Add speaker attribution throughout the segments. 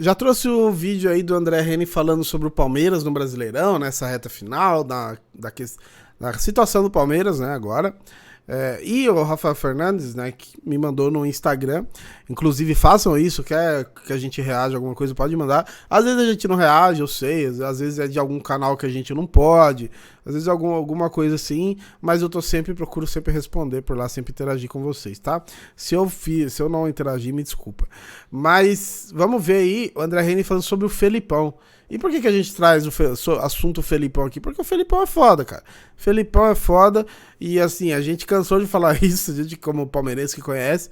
Speaker 1: Já trouxe o vídeo aí do André Henning falando sobre o Palmeiras no Brasileirão, nessa reta final, da situação do Palmeiras, né, agora. E o Rafael Fernandes, né, que me mandou no Instagram. Inclusive, façam isso, quer que a gente reaja a alguma coisa, pode mandar. Às vezes a gente não reage, eu sei. Às vezes é de algum canal que a gente não pode. Às vezes alguma coisa assim. Mas procuro sempre responder por lá, sempre interagir com vocês, tá? Se eu não interagir, me desculpa. Mas vamos ver aí o André Henning falando sobre o Felipão. E por que a gente traz o assunto Felipão aqui? Porque o Felipão é foda, cara. Felipão é foda. E assim, a gente cansou de falar isso, a gente como palmeirense que conhece.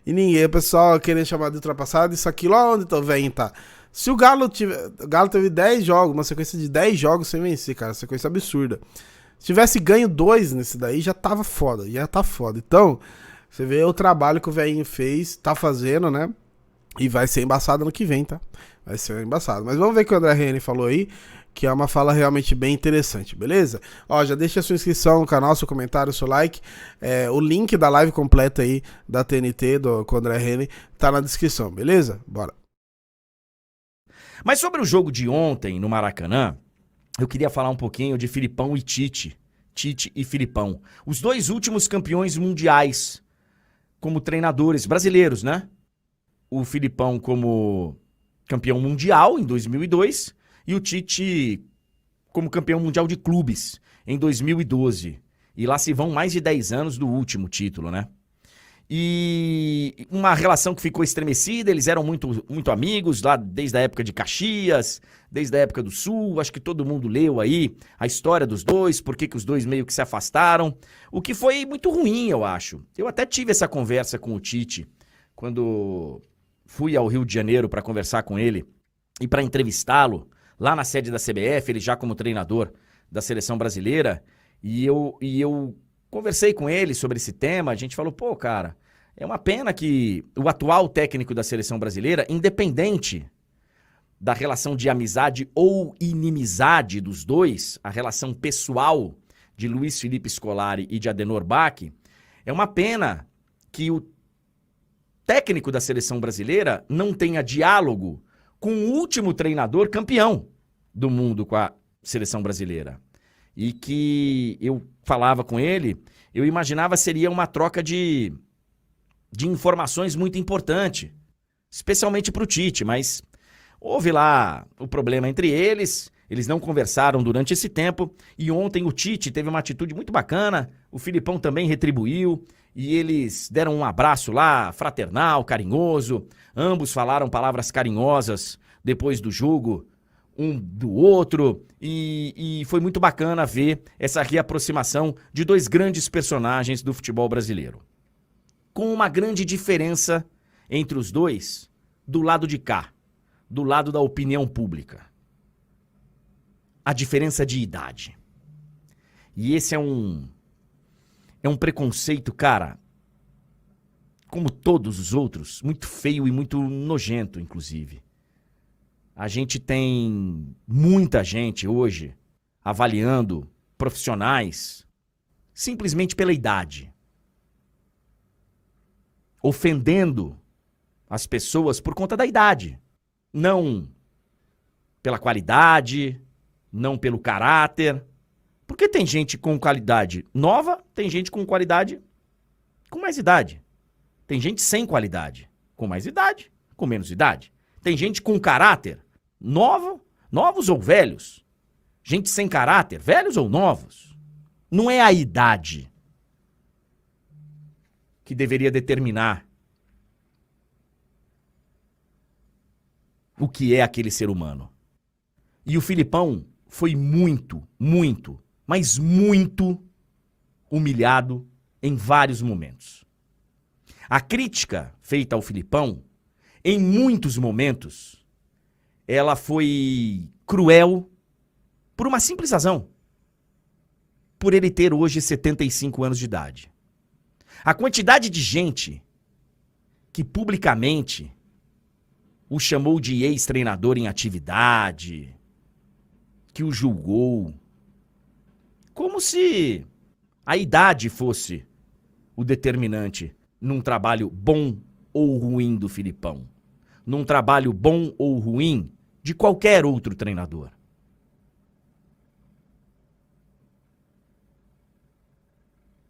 Speaker 1: E ninguém, o pessoal querendo chamar de ultrapassado, isso aqui lá onde o velho tá. Se o Galo teve 10 jogos, uma sequência de 10 jogos sem vencer, cara. Sequência absurda. Se tivesse ganho 2 nesse daí, já tava foda. Já tá foda. Então, você vê o trabalho que o velhinho fez, tá fazendo, né? E vai ser embaçado ano que vem, tá? Vai ser embaçado. Mas vamos ver o que o André Henning falou aí, que é uma fala realmente bem interessante, beleza? Ó, já deixa a sua inscrição no canal, seu comentário, seu like. O link da live completa aí da TNT, com o André Henning, tá na descrição, beleza? Bora.
Speaker 2: Mas sobre o jogo de ontem no Maracanã, eu queria falar um pouquinho de Filipão e Tite. Tite e Filipão. Os dois últimos campeões mundiais como treinadores brasileiros, né? O Filipão como campeão mundial em 2002 e o Tite como campeão mundial de clubes em 2012. E lá se vão mais de 10 anos do último título, né? E uma relação que ficou estremecida, eles eram muito, muito amigos lá desde a época de Caxias, desde a época do Sul, acho que todo mundo leu aí a história dos dois, por que os dois meio que se afastaram, o que foi muito ruim, eu acho. Eu até tive essa conversa com o Tite quando fui ao Rio de Janeiro para conversar com ele e para entrevistá-lo lá na sede da CBF, ele já como treinador da seleção brasileira, e eu conversei com ele sobre esse tema, a gente falou, pô, cara, é uma pena que o atual técnico da seleção brasileira, independente da relação de amizade ou inimizade dos dois, a relação pessoal de Luiz Felipe Scolari e de Adenor Bach, é uma pena que o técnico da seleção brasileira não tenha diálogo com o último treinador campeão do mundo com a seleção brasileira. E que eu falava com ele, eu imaginava seria uma troca de informações muito importante, especialmente para o Tite, mas houve lá o problema entre eles não conversaram durante esse tempo, e ontem o Tite teve uma atitude muito bacana, o Filipão também retribuiu, e eles deram um abraço lá, fraternal, carinhoso, ambos falaram palavras carinhosas depois do jogo, um do outro, e foi muito bacana ver essa reaproximação de dois grandes personagens do futebol brasileiro. Com uma grande diferença entre os dois, do lado de cá, do lado da opinião pública. A diferença de idade. E esse é um preconceito, cara, como todos os outros, muito feio e muito nojento, inclusive. A gente tem muita gente hoje avaliando profissionais simplesmente pela idade. Ofendendo as pessoas por conta da idade. Não pela qualidade, não pelo caráter. Porque tem gente com qualidade nova, tem gente com qualidade com mais idade. Tem gente sem qualidade, com mais idade, com menos idade. Tem gente com caráter, novos ou velhos. Gente sem caráter, velhos ou novos. Não é a idade que deveria determinar o que é aquele ser humano. E o Filipão foi muito, mas muito humilhado em vários momentos. A crítica feita ao Filipão, em muitos momentos, ela foi cruel por uma simples razão. Por ele ter hoje 75 anos de idade. A quantidade de gente que publicamente o chamou de ex-treinador em atividade, que o julgou, como se a idade fosse o determinante num trabalho bom ou ruim do Filipão. num trabalho bom ou ruim de qualquer outro treinador.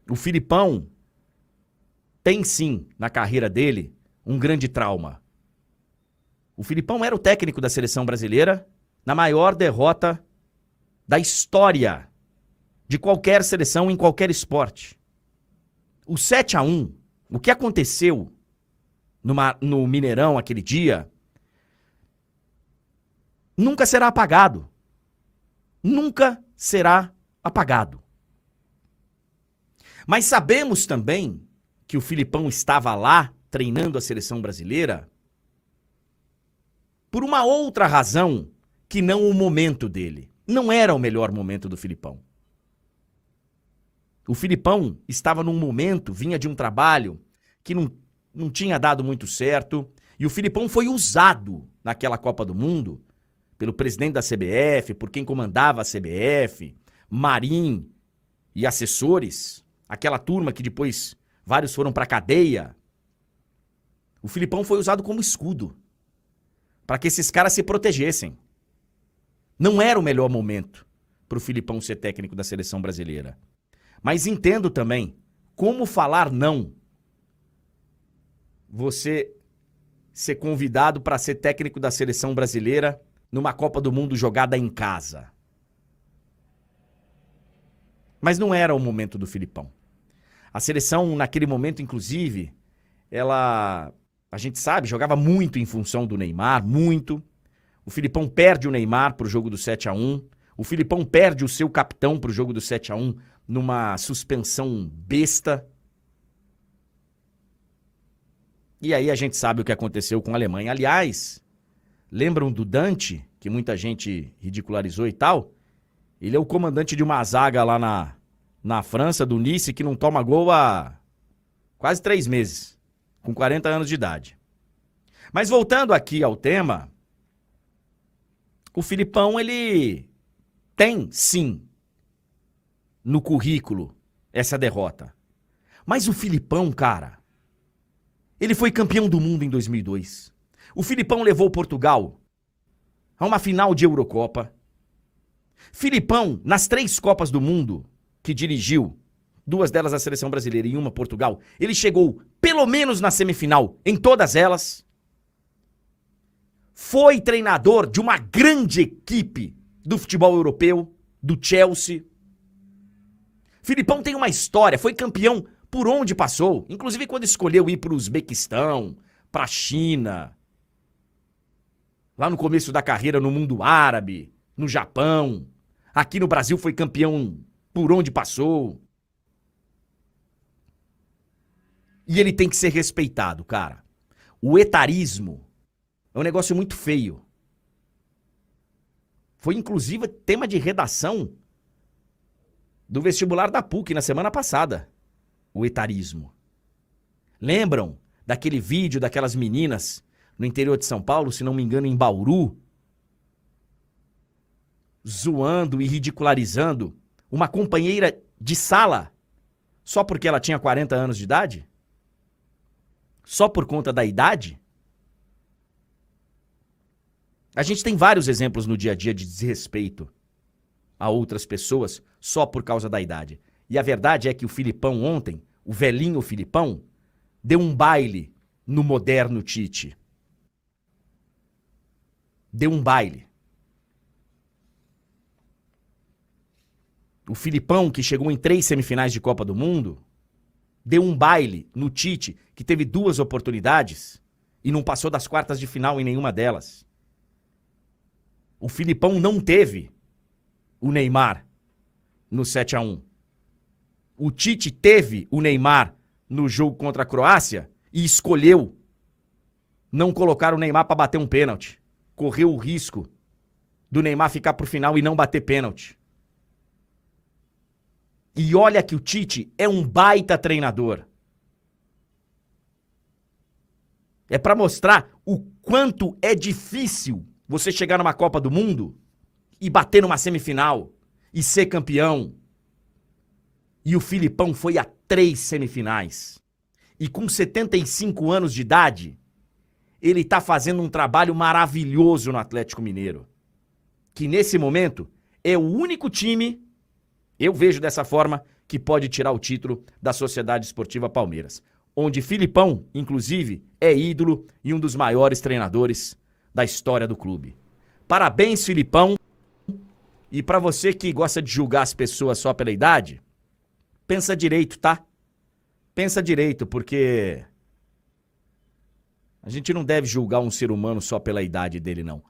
Speaker 2: O Filipão tem sim, na carreira dele, um grande trauma. O Filipão era o técnico da seleção brasileira na maior derrota da história de qualquer seleção em qualquer esporte. O 7-1, o que aconteceu no Mineirão aquele dia, nunca será apagado. Nunca será apagado. Mas sabemos também que o Filipão estava lá treinando a seleção brasileira por uma outra razão que não o momento dele. Não era o melhor momento do Filipão. O Filipão estava num momento, vinha de um trabalho que não tinha dado muito certo, e o Filipão foi usado naquela Copa do Mundo pelo presidente da CBF, por quem comandava a CBF, Marim e assessores, aquela turma que depois vários foram para cadeia. O Filipão foi usado como escudo para que esses caras se protegessem. Não era o melhor momento para o Filipão ser técnico da seleção brasileira. Mas entendo também como falar não. Você ser convidado para ser técnico da seleção brasileira numa Copa do Mundo jogada em casa. Mas não era o momento do Filipão. A seleção, naquele momento, inclusive, a gente sabe, jogava muito em função do Neymar, muito. O Filipão perde o Neymar pro jogo do 7-1. O Filipão perde o seu capitão pro jogo do 7-1 numa suspensão besta. E aí a gente sabe o que aconteceu com a Alemanha. Aliás, lembram do Dante, que muita gente ridicularizou e tal? Ele é o comandante de uma zaga lá na França, do Nice, que não toma gol há quase 3 meses, com 40 anos de idade. Mas voltando aqui ao tema, o Filipão, ele tem, sim, no currículo, essa derrota. Mas o Filipão, cara, ele foi campeão do mundo em 2002. O Filipão levou Portugal a uma final de Eurocopa. Filipão, nas 3 Copas do Mundo que dirigiu, 2 delas a seleção brasileira e uma Portugal, ele chegou pelo menos na semifinal em todas elas. Foi treinador de uma grande equipe do futebol europeu, do Chelsea. Filipão tem uma história, foi campeão por onde passou, inclusive quando escolheu ir para o Uzbequistão, para a China, lá no começo da carreira no mundo árabe, no Japão. Aqui no Brasil foi campeão por onde passou. E ele tem que ser respeitado, cara. O etarismo é um negócio muito feio. Foi inclusive tema de redação do vestibular da PUC na semana passada. O etarismo. Lembram daquele vídeo daquelas meninas no interior de São Paulo, se não me engano em Bauru, zoando e ridicularizando uma companheira de sala só porque ela tinha 40 anos de idade? Só por conta da idade? A gente tem vários exemplos no dia a dia de desrespeito a outras pessoas só por causa da idade. E a verdade é que o Filipão ontem, o velhinho Filipão, deu um baile no moderno Tite. Deu um baile. O Filipão, que chegou em 3 semifinais de Copa do Mundo, deu um baile no Tite, que teve 2 oportunidades e não passou das quartas de final em nenhuma delas. O Filipão não teve o Neymar no 7-1. O Tite teve o Neymar no jogo contra a Croácia e escolheu não colocar o Neymar para bater um pênalti. Correu o risco do Neymar ficar pro final e não bater pênalti. E olha que o Tite é um baita treinador. É para mostrar o quanto é difícil você chegar numa Copa do Mundo e bater numa semifinal e ser campeão. E o Filipão foi a 3 semifinais. E com 75 anos de idade, ele tá fazendo um trabalho maravilhoso no Atlético Mineiro. Que nesse momento é o único time, eu vejo dessa forma, que pode tirar o título da Sociedade Esportiva Palmeiras. Onde Filipão, inclusive, é ídolo e um dos maiores treinadores da história do clube. Parabéns, Filipão. E pra você que gosta de julgar as pessoas só pela idade, pensa direito, tá? Pensa direito, porque a gente não deve julgar um ser humano só pela idade dele, não.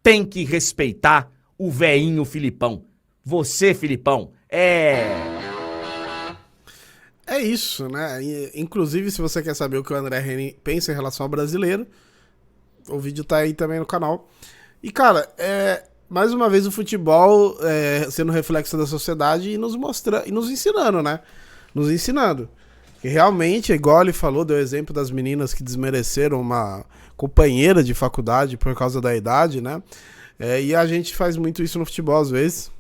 Speaker 2: Tem que respeitar o veinho Filipão. Você, Filipão,
Speaker 1: É isso, né? Inclusive, se você quer saber o que o André Henning pensa em relação ao brasileiro, o vídeo tá aí também no canal. E, cara, mais uma vez o futebol sendo reflexo da sociedade e nos mostrando, e nos ensinando, né? Nos ensinando. Que realmente, igual ele falou, deu exemplo das meninas que desmereceram uma companheira de faculdade por causa da idade, né? E a gente faz muito isso no futebol às vezes.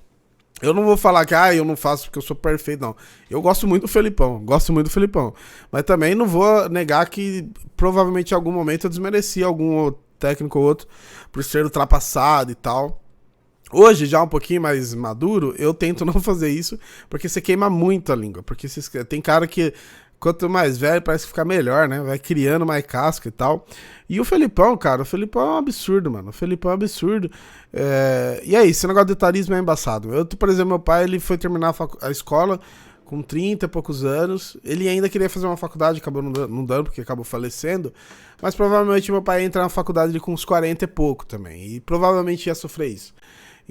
Speaker 1: Eu não vou falar que eu não faço porque eu sou perfeito, não. Eu gosto muito do Felipão, Mas também não vou negar que provavelmente em algum momento eu desmereci algum técnico ou outro por ser ultrapassado e tal. Hoje, já um pouquinho mais maduro, eu tento não fazer isso, porque você queima muito a língua. Porque tem cara que, quanto mais velho, parece que fica melhor, né? Vai criando mais casca e tal. E o Felipão, cara, o Felipão é um absurdo, mano. O Felipão é um absurdo. E aí, esse negócio de etarismo é embaçado. Por exemplo, meu pai, ele foi terminar a escola com 30 e poucos anos. Ele ainda queria fazer uma faculdade, acabou não dando, porque acabou falecendo. Mas provavelmente meu pai ia entrar na faculdade com uns 40 e pouco também. E provavelmente ia sofrer isso.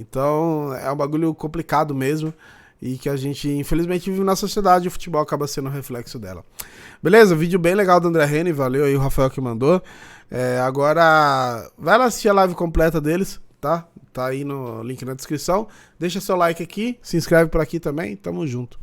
Speaker 1: Então, é um bagulho complicado mesmo. E que a gente, infelizmente, vive na sociedade e o futebol acaba sendo um reflexo dela. Beleza? Vídeo bem legal do André Henning. Valeu aí o Rafael que mandou. Agora, vai lá assistir a live completa deles, tá? Tá aí no link na descrição. Deixa seu like aqui. Se inscreve por aqui também. Tamo junto.